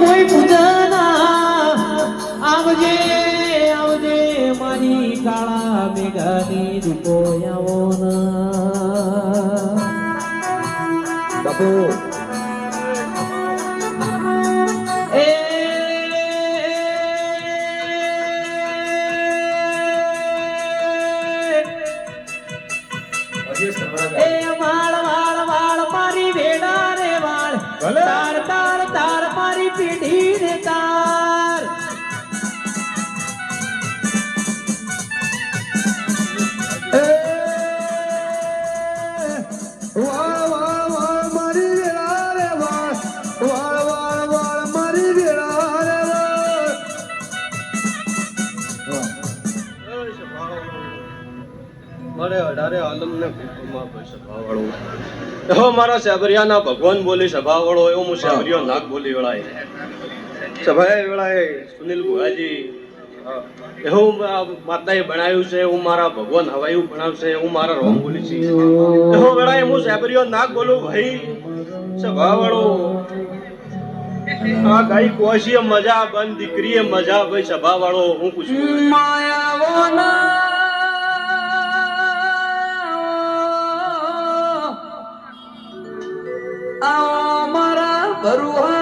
કોઈ પૂજના આવજે આવજે મારી કાળા મેઘાની રૂપો આવો બાપુ એ વાળ વાળ વાળ મારી વેડા રે વાળ તાર તાર તાર મારી પીઢી રે તાર વાળ વાળ વાળ મારી વેળા રે વાળ વાળ વાળ વાળ મારી વેળા રે મારે અઢારે આલમને ભૂખમાં સભાવાળો એવો મારા સેબરિયાના ભગવાન બોલી સભાવાળો એવો હું સેબરિયો નાગ બોલી વેળાય સભાએ વેળાએ સુનિલ ભુવાજી એવું માતાએ બનાવ્યું છે એવું મારા ભગવાન હવાયું ભણાવશે એવું મારા રોમ બોલી છે એવો વેળાએ હું સેબરિયો નાગ બોલું ભાઈ સભાવાળો આ ગાઈ કોશીએ મજા બંધ દીકરીએ મજા ભાઈ સભાવાળો હું પૂછું મારા ભરુઆ